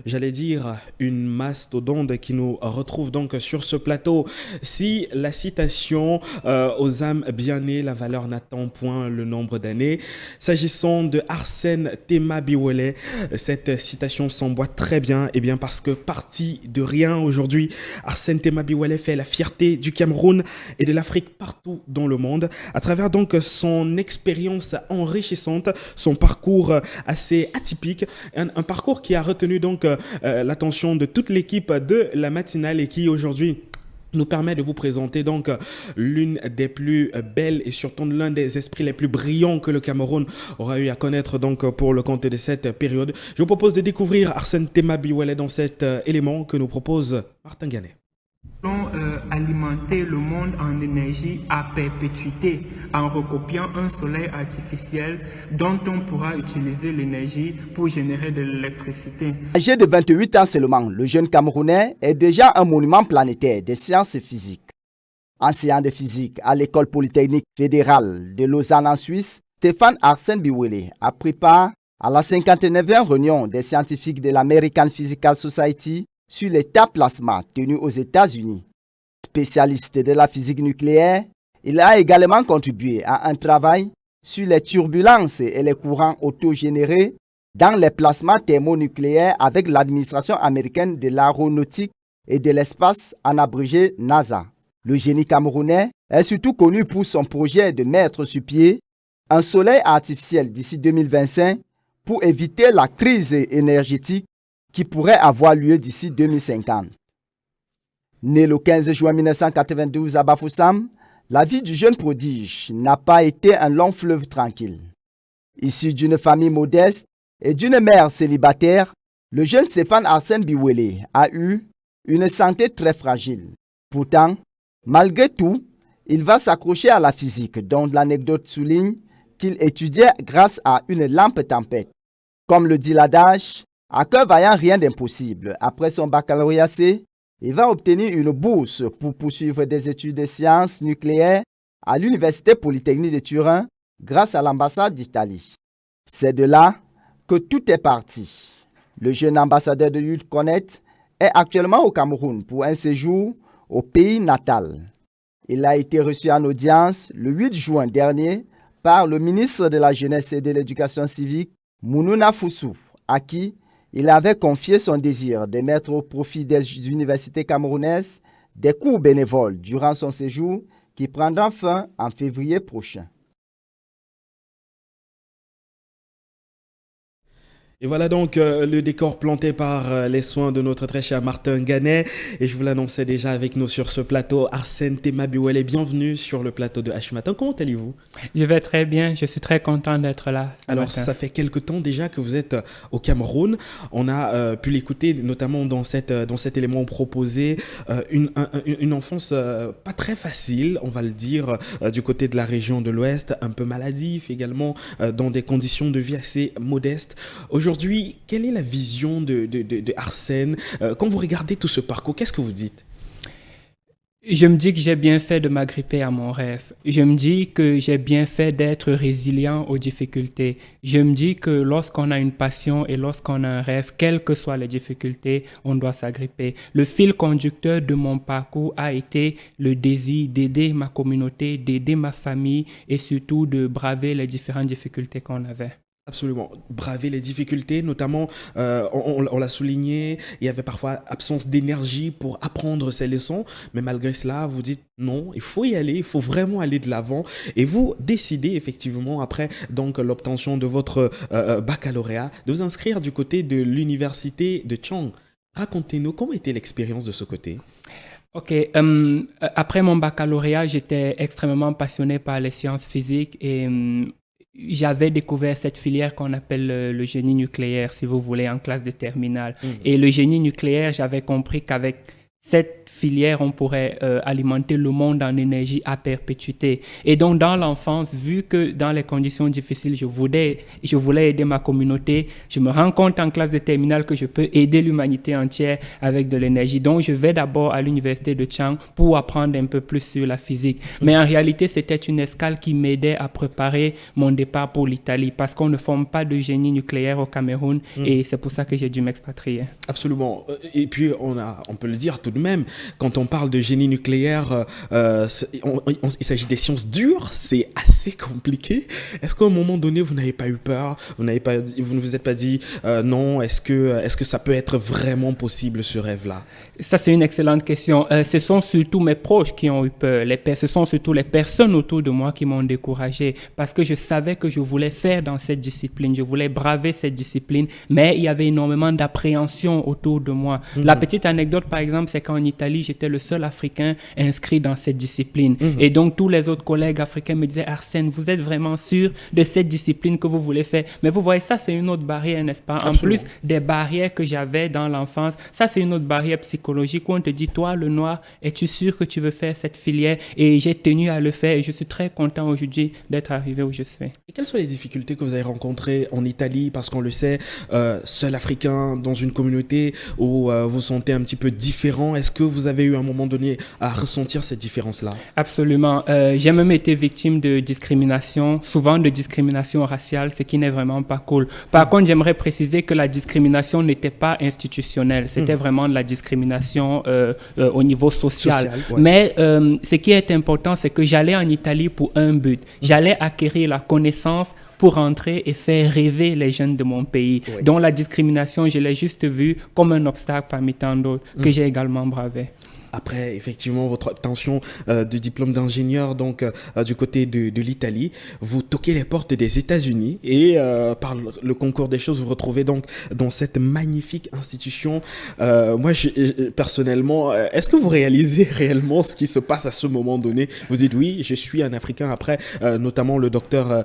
J'allais dire une mastodonte qui nous retrouve donc sur ce plateau. Si la citation aux âmes bien nées, la valeur n'attend point le nombre d'années. S'agissant de Arsène Tema Biwele, cette citation s'emboîte très bien, et bien parce que parti de rien aujourd'hui, Arsène Tema Biwele fait la fierté du Cameroun et de l'Afrique partout dans le monde, à travers donc son expérience enrichissante, son parcours assez atypique, un parcours qui a retenu donc l'attention de toute l'équipe de la matinale et qui aujourd'hui nous permet de vous présenter donc l'une des plus belles et surtout l'un des esprits les plus brillants que le Cameroun aura eu à connaître donc pour le compte de cette période. Je vous propose de découvrir Arsène Tema Biwele dans cet élément que nous propose Martin Ganet. Nous allons alimenter le monde en énergie à perpétuité en recopiant un soleil artificiel dont on pourra utiliser l'énergie pour générer de l'électricité. Âgé de 28 ans seulement, le jeune Camerounais est déjà un monument planétaire des sciences physiques. Enseignant de physique à l'école polytechnique fédérale de Lausanne en Suisse, Stéphane Arsène Biwele a pris part à la 59e réunion des scientifiques de l'American Physical Society sur l'état plasma tenu aux États-Unis. Spécialiste de la physique nucléaire, il a également contribué à un travail sur les turbulences et les courants autogénérés dans les plasmas thermonucléaires avec l'administration américaine de l'aéronautique et de l'espace, en abrégé NASA. Le génie camerounais est surtout connu pour son projet de mettre sur pied un soleil artificiel d'ici 2025 pour éviter la crise énergétique qui pourrait avoir lieu d'ici 2050. Né le 15 juin 1992 à Bafoussam, la vie du jeune prodige n'a pas été un long fleuve tranquille. Issu d'une famille modeste et d'une mère célibataire, le jeune Stéphane Arsène Biwele a eu une santé très fragile. Pourtant, malgré tout, il va s'accrocher à la physique, dont l'anecdote souligne qu'il étudiait grâce à une lampe tempête. Comme le dit l'adage, à cœur vaillant, rien d'impossible. Après son baccalauréat C, il va obtenir une bourse pour poursuivre des études de sciences nucléaires à l'Université polytechnique de Turin grâce à l'ambassade d'Italie. C'est de là que tout est parti. Le jeune ambassadeur de Youth Connect est actuellement au Cameroun pour un séjour au pays natal. Il a été reçu en audience le 8 juin dernier par le ministre de la Jeunesse et de l'Éducation civique, Mounouna Foussou, à qui il avait confié son désir de mettre au profit des universités camerounaises des cours bénévoles durant son séjour qui prendra fin en février prochain. Et voilà donc le décor planté par les soins de notre très cher Martin Ganet. Et je vous l'annonçais déjà avec nous sur ce plateau, Arsène Tema Biwele. Bienvenue sur le plateau de H Matin. Comment allez-vous? Je vais très bien, je suis très content d'être là. Alors, ça fait quelque temps déjà que vous êtes au Cameroun. On a pu l'écouter notamment dans cet élément proposé. Une enfance pas très facile, on va le dire, du côté de la région de l'Ouest, un peu maladif également, dans des conditions de vie assez modestes. Aujourd'hui, quelle est la vision de Arsène quand vous regardez tout ce parcours, qu'est-ce que vous dites? Je me dis que j'ai bien fait de m'agripper à mon rêve. Je me dis que j'ai bien fait d'être résilient aux difficultés. Je me dis que lorsqu'on a une passion et lorsqu'on a un rêve, quelles que soient les difficultés, on doit s'agripper. Le fil conducteur de mon parcours a été le désir d'aider ma communauté, d'aider ma famille et surtout de braver les différentes difficultés qu'on avait. Absolument. Braver les difficultés, notamment, on l'a souligné, il y avait parfois absence d'énergie pour apprendre ces leçons, mais malgré cela, vous dites non, il faut y aller, il faut vraiment aller de l'avant, et vous décidez effectivement, après donc l'obtention de votre baccalauréat, de vous inscrire du côté de l'université de Chang. Racontez-nous, comment était l'expérience de ce côté? Ok, après mon baccalauréat, j'étais extrêmement passionné par les sciences physiques et j'avais découvert cette filière qu'on appelle le génie nucléaire, si vous voulez, en classe de terminale. Et le génie nucléaire, j'avais compris qu'avec cette filière, on pourrait alimenter le monde en énergie à perpétuité. Et donc, dans l'enfance, vu que dans les conditions difficiles, je voulais aider ma communauté, je me rends compte en classe de terminale que je peux aider l'humanité entière avec de l'énergie. Donc, je vais d'abord à l'université de Chang pour apprendre un peu plus sur la physique. Mais en réalité, c'était une escale qui m'aidait à préparer mon départ pour l'Italie parce qu'on ne forme pas de génie nucléaire au Cameroun et c'est pour ça que j'ai dû m'expatrier. Absolument. Et puis, on peut le dire tout de même, quand on parle de génie nucléaire, il s'agit des sciences dures, c'est assez compliqué. Est-ce qu'à un moment donné, vous n'avez pas eu peur? Vous ne vous êtes pas dit non, est-ce que ça peut être vraiment possible ce rêve-là? Ça, c'est une excellente question. Ce sont surtout mes proches qui ont eu peur. Ce sont surtout les personnes autour de moi qui m'ont découragé parce que je savais que je voulais faire dans cette discipline. Je voulais braver cette discipline, mais il y avait énormément d'appréhension autour de moi. La petite anecdote, par exemple, c'est qu'en Italie, j'étais le seul Africain inscrit dans cette discipline. Et donc, tous les autres collègues africains me disaient « Arsène, vous êtes vraiment sûr de cette discipline que vous voulez faire ?» Mais vous voyez, ça, c'est une autre barrière, n'est-ce pas? Absolument. En plus des barrières que j'avais dans l'enfance, ça, c'est une autre barrière psychologique où on te dit « Toi, le noir, es-tu sûr que tu veux faire cette filière ?» Et j'ai tenu à le faire et je suis très content aujourd'hui d'être arrivé où je suis. Et quelles sont les difficultés que vous avez rencontrées en Italie? Parce qu'on le sait, seul Africain dans une communauté où vous vous sentez un petit peu différent. Est-ce que vous avez eu à un moment donné à ressentir cette différence-là? Absolument. J'ai même été victime de discrimination, souvent de discrimination raciale, ce qui n'est vraiment pas cool. Par contre, j'aimerais préciser que la discrimination n'était pas institutionnelle. C'était vraiment de la discrimination au niveau social. Ouais. Mais ce qui est important, c'est que j'allais en Italie pour un but. J'allais acquérir la connaissance pour rentrer et faire rêver les jeunes de mon pays. Oui. Donc la discrimination, je l'ai juste vue comme un obstacle parmi tant d'autres que j'ai également bravé. Après, effectivement, votre obtention du diplôme d'ingénieur donc du côté de l'Italie, vous toquez les portes des États-Unis et par le concours des choses, vous retrouvez donc dans cette magnifique institution. Moi, personnellement, est-ce que vous réalisez réellement ce qui se passe à ce moment donné? Vous dites oui, je suis un Africain. Après, notamment le docteur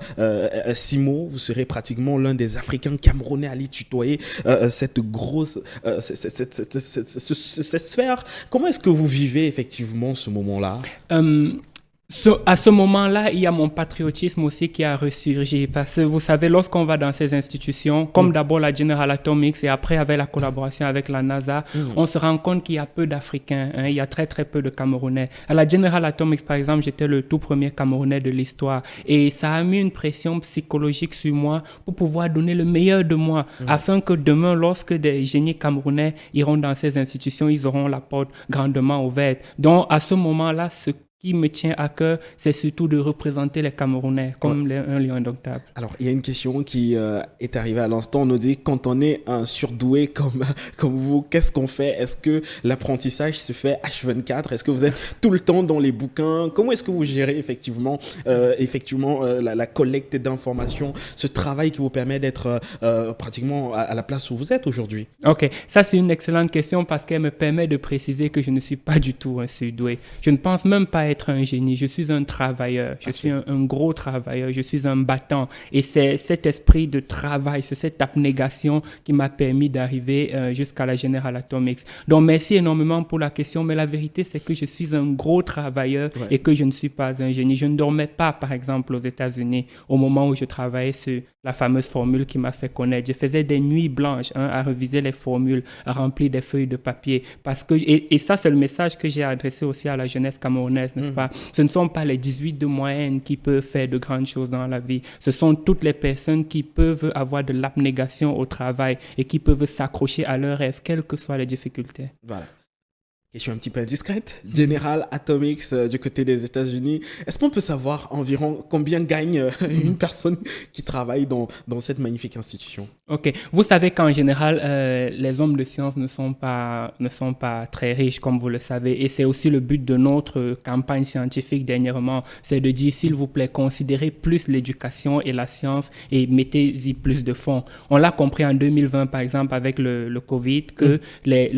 Simo, vous serez pratiquement l'un des Africains camerounais à aller tutoyer cette grosse, cette sphère. Comment est-ce que vous vivez effectivement ce moment-là? À ce moment-là, il y a mon patriotisme aussi qui a ressurgi parce que vous savez, lorsqu'on va dans ces institutions, comme d'abord la General Atomics et après avec la collaboration avec la NASA, on se rend compte qu'il y a peu d'Africains, hein, il y a très très peu de Camerounais. À la General Atomics, par exemple, j'étais le tout premier Camerounais de l'histoire et ça a mis une pression psychologique sur moi pour pouvoir donner le meilleur de moi afin que demain, lorsque des génies camerounais iront dans ces institutions, ils auront la porte grandement ouverte. Donc, à ce moment-là, ce qui me tient à cœur, c'est surtout de représenter les Camerounais comme un lion indomptable. Alors, il y a une question qui est arrivée à l'instant. On nous dit, quand on est un surdoué comme vous, qu'est-ce qu'on fait? Est-ce que l'apprentissage se fait H24? Est-ce que vous êtes tout le temps dans les bouquins? Comment est-ce que vous gérez effectivement la collecte d'informations, ce travail qui vous permet d'être pratiquement à la place où vous êtes aujourd'hui? Ok, ça c'est une excellente question parce qu'elle me permet de préciser que je ne suis pas du tout un surdoué. Je ne pense même pas être un génie, je suis un travailleur, je suis un gros travailleur, je suis un battant et c'est cet esprit de travail, c'est cette abnégation qui m'a permis d'arriver jusqu'à la General Atomics. Donc merci énormément pour la question, mais la vérité c'est que je suis un gros travailleur et que je ne suis pas un génie. Je ne dormais pas par exemple aux États-Unis au moment où je travaillais sur la fameuse formule qui m'a fait connaître. Je faisais des nuits blanches à reviser les formules, à remplir des feuilles de papier parce que, et ça c'est le message que j'ai adressé aussi à la jeunesse camerounaise, n'est-ce pas? Ce ne sont pas les 18 de moyenne qui peuvent faire de grandes choses dans la vie. Ce sont toutes les personnes qui peuvent avoir de l'abnégation au travail et qui peuvent s'accrocher à leurs rêves, quelles que soient les difficultés. Voilà. Question un petit peu indiscrète. General Atomics du côté des États-Unis. Est-ce qu'on peut savoir environ combien gagne une personne qui travaille dans cette magnifique institution? Ok. Vous savez qu'en général, les hommes de science ne sont pas très riches, comme vous le savez. Et c'est aussi le but de notre campagne scientifique dernièrement. C'est de dire, s'il vous plaît, considérez plus l'éducation et la science et mettez-y plus de fonds. On l'a compris en 2020, par exemple, avec le Covid, que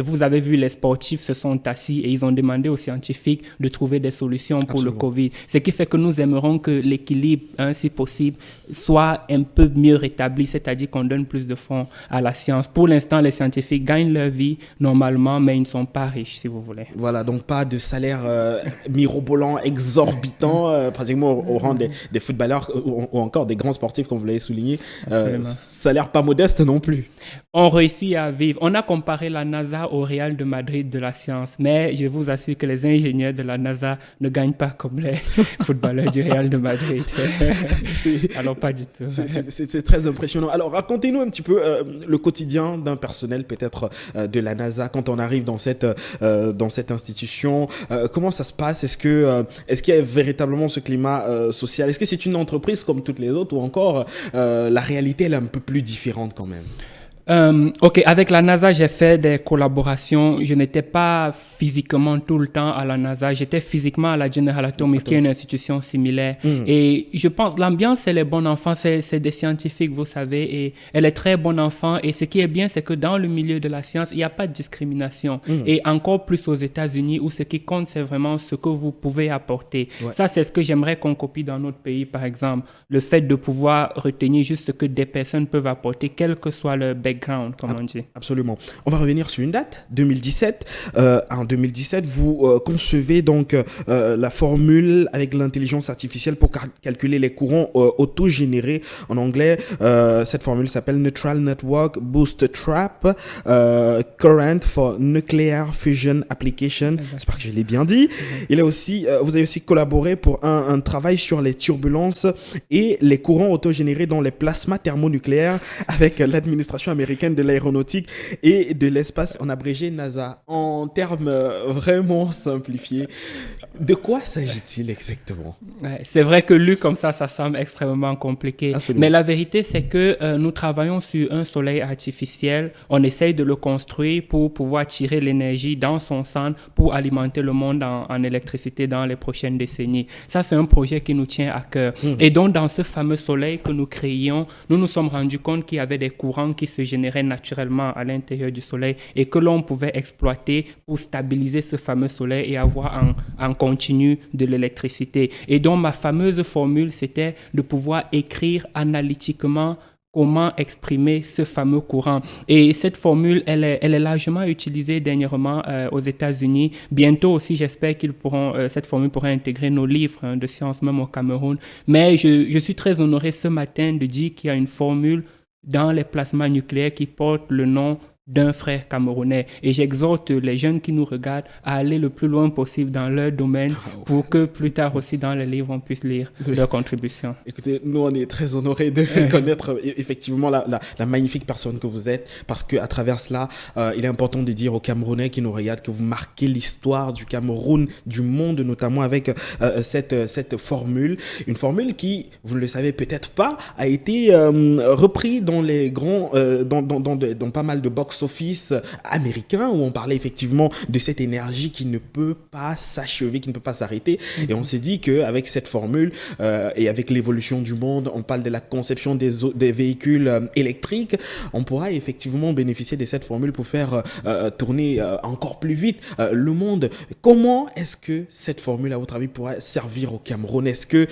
vous avez vu, les sportifs se sont assis et ils ont demandé aux scientifiques de trouver des solutions pour le Covid. Ce qui fait que nous aimerons que l'équilibre, si possible, soit un peu mieux rétabli, c'est-à-dire qu'on donne plus plus de fonds à la science. Pour l'instant, les scientifiques gagnent leur vie normalement, mais ils ne sont pas riches, si vous voulez. Voilà, donc pas de salaire mirobolant, exorbitant, pratiquement au rang des footballeurs ou encore des grands sportifs, comme vous l'avez souligné. Salaire pas modeste non plus. On réussit à vivre. On a comparé la NASA au Real de Madrid de la science, mais je vous assure que les ingénieurs de la NASA ne gagnent pas comme les footballeurs du Real de Madrid. Alors pas du tout. C'est très impressionnant. Alors racontez-nous un petit peu le quotidien d'un personnel peut-être de la NASA quand on arrive dans cette institution. Comment ça se passe? Est-ce qu'il y a véritablement ce climat social? Est-ce que c'est une entreprise comme toutes les autres ou encore la réalité elle est un peu plus différente quand même? Ok, avec la NASA, j'ai fait des collaborations. Je n'étais pas physiquement tout le temps à la NASA. J'étais physiquement à la General Atomics, qui est une institution similaire. Et je pense l'ambiance, elle est bonne enfant. C'est des scientifiques, vous savez, et elle est très bonne enfant. Et ce qui est bien, c'est que dans le milieu de la science, il n'y a pas de discrimination. Et encore plus aux États-Unis, où ce qui compte, c'est vraiment ce que vous pouvez apporter. Ouais. Ça, c'est ce que j'aimerais qu'on copie dans notre pays, par exemple. Le fait de pouvoir retenir juste ce que des personnes peuvent apporter, quel que soit leur background, comme on dit. Absolument. On va revenir sur une date, 2017. En 2017, vous concevez donc la formule avec l'intelligence artificielle pour calculer les courants auto-générés. En anglais, cette formule s'appelle Neutral Network Bootstrap Current for Nuclear Fusion Application. J'espère que je l'ai bien dit. Il a aussi, vous avez aussi collaboré pour un travail sur les turbulences et les courants auto-générés dans les plasmas thermonucléaires avec l'administration américaine de l'aéronautique et de l'espace, en abrégé NASA. En termes vraiment simplifiés, de quoi s'agit-il exactement? Ouais, c'est vrai que lu comme ça semble extrêmement compliqué. Absolument. Mais la vérité, c'est que nous travaillons sur un soleil artificiel. On essaye de le construire pour pouvoir tirer l'énergie dans son centre pour alimenter le monde en électricité dans les prochaines décennies. Ça, c'est un projet qui nous tient à cœur. Et donc, dans ce fameux soleil que nous créions, nous nous sommes rendus compte qu'il y avait des courants qui se généraient naturellement à l'intérieur du soleil et que l'on pouvait exploiter pour stabiliser ce fameux soleil et avoir en continu de l'électricité. Et donc, ma fameuse formule, c'était de pouvoir écrire analytiquement comment exprimer ce fameux courant. Et cette formule, elle est largement utilisée dernièrement aux États-Unis. Bientôt aussi, j'espère cette formule pourra intégrer nos livres de sciences, même au Cameroun. Mais je suis très honoré ce matin de dire qu'il y a une formule dans les plasmas nucléaires qui porte le nom d'un frère camerounais. Et j'exhorte les jeunes qui nous regardent à aller le plus loin possible dans leur domaine pour que plus tard aussi dans les livres, on puisse lire leurs contributions. Écoutez, nous, on est très honorés de connaître effectivement la magnifique personne que vous êtes, parce qu'à travers cela, il est important de dire aux Camerounais qui nous regardent que vous marquez l'histoire du Cameroun, du monde, notamment avec cette formule. Une formule qui, vous ne le savez peut-être pas, a été reprise dans les grands, dans pas mal de box office américain où on parlait effectivement de cette énergie qui ne peut pas s'achever, qui ne peut pas s'arrêter. Et on s'est dit qu'avec cette formule et avec l'évolution du monde, on parle de la conception des véhicules électriques, on pourra effectivement bénéficier de cette formule pour faire tourner encore plus vite le monde. Comment est-ce que cette formule, à votre avis, pourra servir au Cameroun? Est-ce que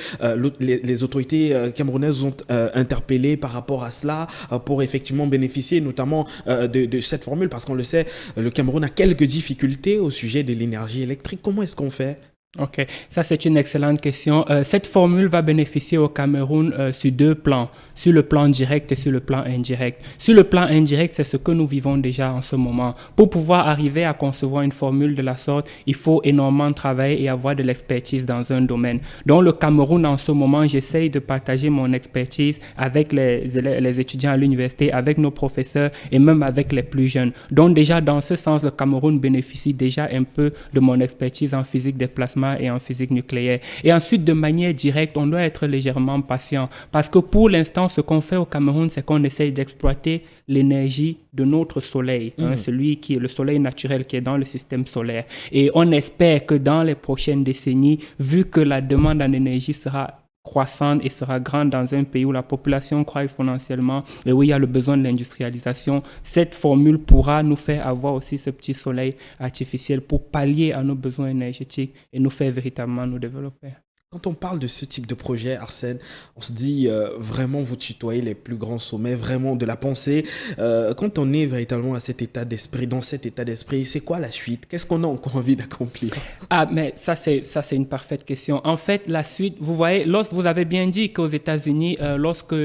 les autorités camerounaises ont interpellé par rapport à cela pour effectivement bénéficier notamment de cette formule, parce qu'on le sait, le Cameroun a quelques difficultés au sujet de l'énergie électrique. Comment est-ce qu'on fait? Ok, ça c'est une excellente question. Cette formule va bénéficier au Cameroun sur deux plans, sur le plan direct et sur le plan indirect. Sur le plan indirect, c'est ce que nous vivons déjà en ce moment. Pour pouvoir arriver à concevoir une formule de la sorte, il faut énormément travailler et avoir de l'expertise dans un domaine. Dans le Cameroun, en ce moment, j'essaye de partager mon expertise avec les étudiants à l'université, avec nos professeurs et même avec les plus jeunes. Donc déjà, dans ce sens, le Cameroun bénéficie déjà un peu de mon expertise en physique des plasmas et en physique nucléaire. Et ensuite, de manière directe, on doit être légèrement patient parce que pour l'instant, ce qu'on fait au Cameroun, c'est qu'on essaye d'exploiter l'énergie de notre soleil, celui qui est le soleil naturel qui est dans le système solaire. Et on espère que dans les prochaines décennies, vu que la demande en énergie sera croissante et sera grande dans un pays où la population croît exponentiellement et où il y a le besoin de l'industrialisation, cette formule pourra nous faire avoir aussi ce petit soleil artificiel pour pallier à nos besoins énergétiques et nous faire véritablement nous développer. Quand on parle de ce type de projet, Arsène, on se dit vraiment vous tutoyez les plus grands sommets, vraiment de la pensée. Quand on est véritablement à cet état d'esprit, dans cet état d'esprit, c'est quoi la suite? Qu'est-ce qu'on a encore envie d'accomplir? Ah, mais ça c'est une parfaite question. En fait, la suite, vous voyez, vous avez bien dit qu'aux États-Unis, lorsque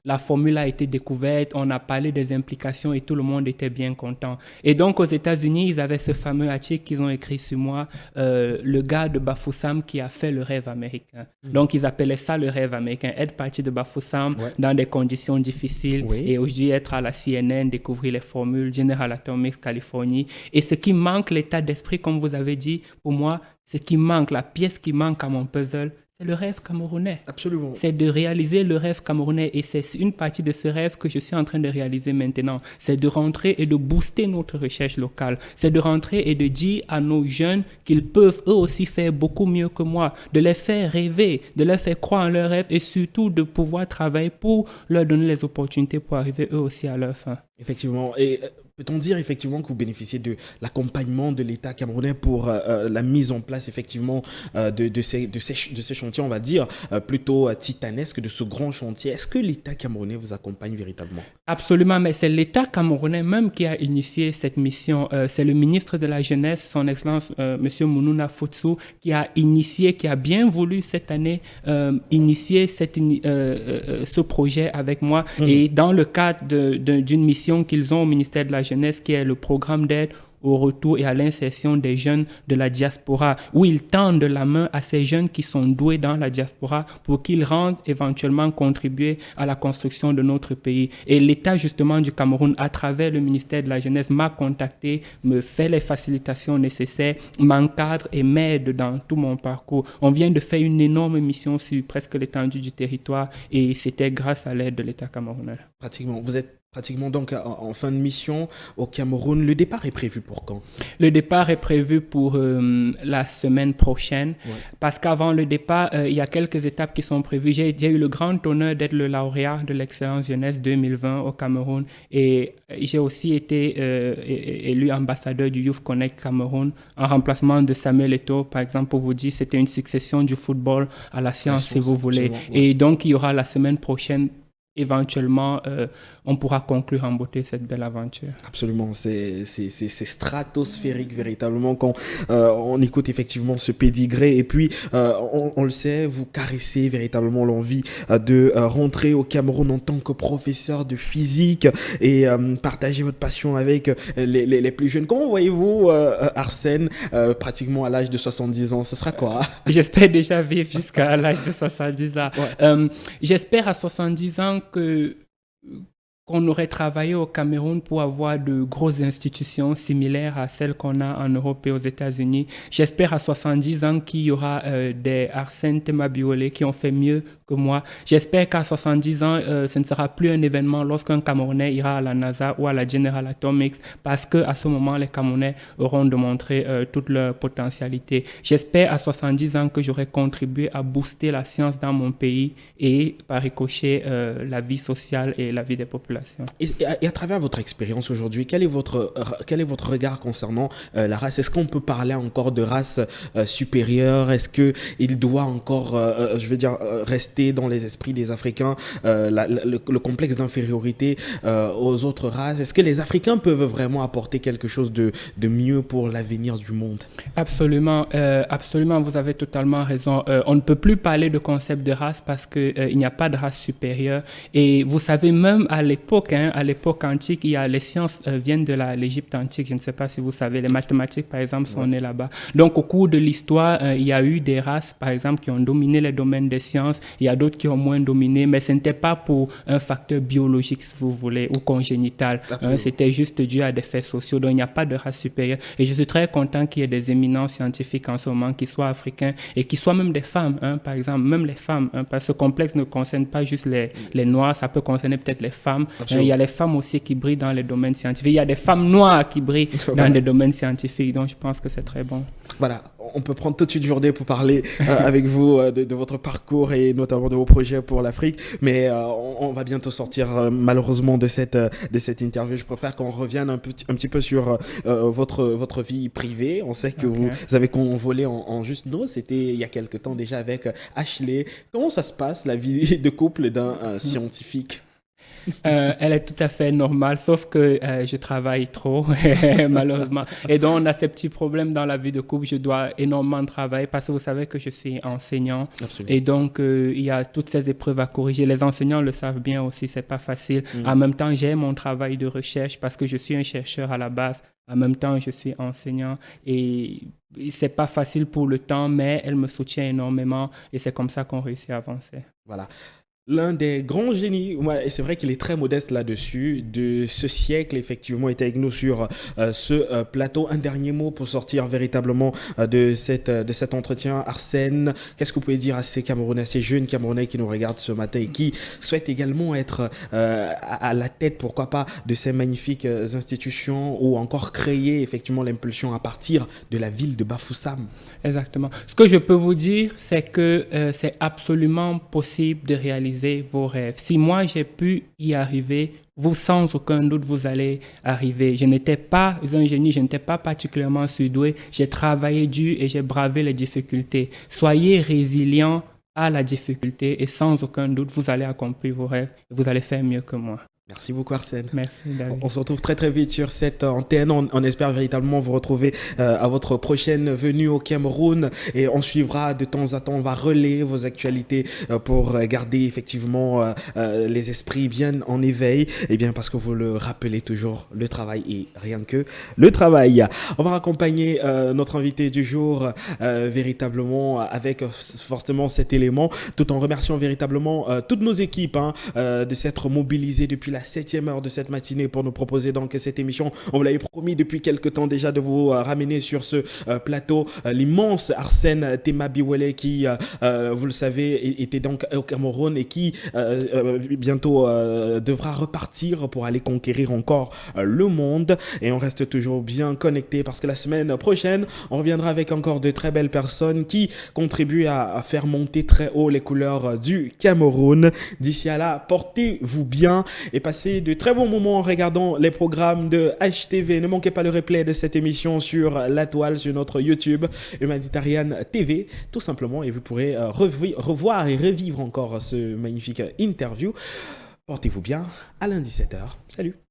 la formule a été découverte, on a parlé des implications et tout le monde était bien content. Et donc aux États-Unis, ils avaient ce fameux article qu'ils ont écrit sur moi, le gars de Bafoussam qui a fait le rêve américain. Donc, ils appelaient ça le rêve américain. Être parti de Bafoussam dans des conditions difficiles et aujourd'hui être à la CNN, découvrir les formules, General Atomics, Californie. Et ce qui manque, l'état d'esprit, comme vous avez dit, pour moi, ce qui manque, la pièce qui manque à mon puzzle, c'est le rêve camerounais. Absolument. C'est de réaliser le rêve camerounais et c'est une partie de ce rêve que je suis en train de réaliser maintenant. C'est de rentrer et de booster notre recherche locale. C'est de rentrer et de dire à nos jeunes qu'ils peuvent eux aussi faire beaucoup mieux que moi, de les faire rêver, de leur faire croire en leur rêve et surtout de pouvoir travailler pour leur donner les opportunités pour arriver eux aussi à leur fin. Effectivement. Et peut-on dire effectivement que vous bénéficiez de l'accompagnement de l'État camerounais pour la mise en place effectivement de ces chantiers, on va dire, plutôt titanesques, de ce grand chantier? Est-ce que l'État camerounais vous accompagne véritablement? Absolument, mais c'est l'État camerounais même qui a initié cette mission. C'est le ministre de la Jeunesse, son Excellence M. Mounouna Fotsou, qui a initié, qui a bien voulu cette année initier ce projet avec moi. Et dans le cadre d'une mission qu'ils ont au ministère de la Jeunesse, qui est le programme d'aide au retour et à l'insertion des jeunes de la diaspora, où ils tendent la main à ces jeunes qui sont doués dans la diaspora pour qu'ils rendent éventuellement contribuer à la construction de notre pays. Et l'État justement du Cameroun, à travers le ministère de la Jeunesse, m'a contacté, me fait les facilitations nécessaires, m'encadre et m'aide dans tout mon parcours. On vient de faire une énorme mission sur presque l'étendue du territoire et c'était grâce à l'aide de l'État camerounais. Pratiquement. Vous êtes pratiquement donc en fin de mission au Cameroun. Le départ est prévu pour quand? Le départ est prévu pour la semaine prochaine parce qu'avant le départ, il y a quelques étapes qui sont prévues. J'ai eu le grand honneur d'être le lauréat de l'Excellence Jeunesse 2020 au Cameroun et j'ai aussi été élu ambassadeur du Youth Connect Cameroun en remplacement de Samuel Eto'o. Par exemple, pour vous dire, c'était une succession du football à la science, si vous voulez. Et donc, il y aura la semaine prochaine. Éventuellement, on pourra conclure en beauté cette belle aventure. Absolument, c'est stratosphérique véritablement quand on écoute effectivement ce pédigré. Et puis, on le sait, vous caressez véritablement l'envie de rentrer au Cameroun en tant que professeur de physique et partager votre passion avec les plus jeunes. Comment voyez-vous Arsène pratiquement à l'âge de 70 ans? Ce sera quoi? J'espère déjà vivre jusqu'à l'âge de 70 ans. J'espère à 70 ans qu'on aurait travaillé au Cameroun pour avoir de grosses institutions similaires à celles qu'on a en Europe et aux États-Unis. J'espère à 70 ans qu'il y aura des Arsène Temabiolé qui ont fait mieux que moi. J'espère qu'à 70 ans, ce ne sera plus un événement lorsqu'un Camerounais ira à la NASA ou à la General Atomics parce qu'à ce moment, les Camerounais auront démontré toute leur potentialité. J'espère à 70 ans que j'aurai contribué à booster la science dans mon pays et par ricochet la vie sociale et la vie des populations. Et à travers votre expérience aujourd'hui, quel est votre regard concernant la race? Est-ce qu'on peut parler encore de race supérieure? Est-ce qu'il doit encore, rester dans les esprits des Africains le complexe d'infériorité aux autres races? Est-ce que les Africains peuvent vraiment apporter quelque chose de mieux pour l'avenir du monde? Absolument, absolument, vous avez totalement raison. On ne peut plus parler de concept de race parce qu'il n'y a pas de race supérieure. Et vous savez, même à l'époque antique, les sciences viennent de l'Égypte antique. Je ne sais pas si vous savez, les mathématiques, par exemple, sont nées là-bas. Donc, au cours de l'histoire, il y a eu des races, par exemple, qui ont dominé les domaines des sciences. Il y a d'autres qui ont moins dominé, mais ce n'était pas pour un facteur biologique, si vous voulez, ou congénital. C'était juste dû à des faits sociaux. Donc, il n'y a pas de race supérieure. Et je suis très content qu'il y ait des éminents scientifiques en ce moment qui soient africains et qui soient même des femmes, par exemple, même les femmes, parce que ce complexe ne concerne pas juste les Noirs, ça peut concerner peut-être les femmes Il y a les femmes aussi qui brillent dans les domaines scientifiques. Il y a des femmes noires qui brillent dans les domaines scientifiques. Donc, je pense que c'est très bon. Voilà, on peut prendre toute une journée pour parler avec vous de votre parcours et notamment de vos projets pour l'Afrique. Mais on va bientôt sortir malheureusement de cette interview. Je préfère qu'on revienne un petit peu sur votre vie privée. On sait que vous avez convolé en juste nous. C'était il y a quelque temps déjà avec Ashley. Comment ça se passe, la vie de couple d'un scientifique? Elle est tout à fait normale, sauf que je travaille trop, malheureusement. Et donc, on a ces petits problèmes dans la vie de couple. Je dois énormément travailler parce que vous savez que je suis enseignant. Absolument. Et donc, il y a toutes ces épreuves à corriger. Les enseignants le savent bien aussi, c'est pas facile. En même temps, j'ai mon travail de recherche parce que je suis un chercheur à la base. En même temps, je suis enseignant et c'est pas facile pour le temps, mais elle me soutient énormément et c'est comme ça qu'on réussit à avancer. Voilà. L'un des grands génies, et c'est vrai qu'il est très modeste là-dessus, de ce siècle, effectivement, était avec nous sur ce plateau. Un dernier mot pour sortir véritablement de cet entretien. Arsène, qu'est-ce que vous pouvez dire à ces Camerounais, ces jeunes Camerounais qui nous regardent ce matin et qui souhaitent également être à la tête, pourquoi pas, de ces magnifiques institutions ou encore créer effectivement l'impulsion à partir de la ville de Bafoussam? Exactement. Ce que je peux vous dire, c'est que c'est absolument possible de réaliser vos rêves. Si moi j'ai pu y arriver, vous sans aucun doute vous allez arriver. Je n'étais pas un génie, je n'étais pas particulièrement surdoué. J'ai travaillé dur et j'ai bravé les difficultés. Soyez résilients à la difficulté et sans aucun doute vous allez accomplir vos rêves et vous allez faire mieux que moi. Merci beaucoup Arsène. Merci David. On se retrouve très très vite sur cette antenne. On espère véritablement vous retrouver à votre prochaine venue au Cameroun et on suivra de temps à temps, on va relayer vos actualités pour garder effectivement les esprits bien en éveil. Et bien parce que vous le rappelez toujours, le travail et rien que le travail. On va accompagner notre invité du jour véritablement avec forcément cet élément, tout en remerciant véritablement toutes nos équipes de s'être mobilisées depuis la 7e heure de cette matinée pour nous proposer donc cette émission. On vous l'avait promis depuis quelques temps déjà de vous ramener sur ce plateau l'immense Arsène Tema-Biwele qui, vous le savez, était donc au Cameroun et qui bientôt devra repartir pour aller conquérir encore le monde. Et on reste toujours bien connecté parce que la semaine prochaine, on reviendra avec encore de très belles personnes qui contribuent à faire monter très haut les couleurs du Cameroun. D'ici à là, portez-vous bien et passez de très bons moments en regardant les programmes de HTV. Ne manquez pas le replay de cette émission sur la toile, sur notre YouTube, Humanitarian TV, tout simplement. Et vous pourrez revoir et revivre encore ce magnifique interview. Portez-vous bien. À lundi 7h. Salut.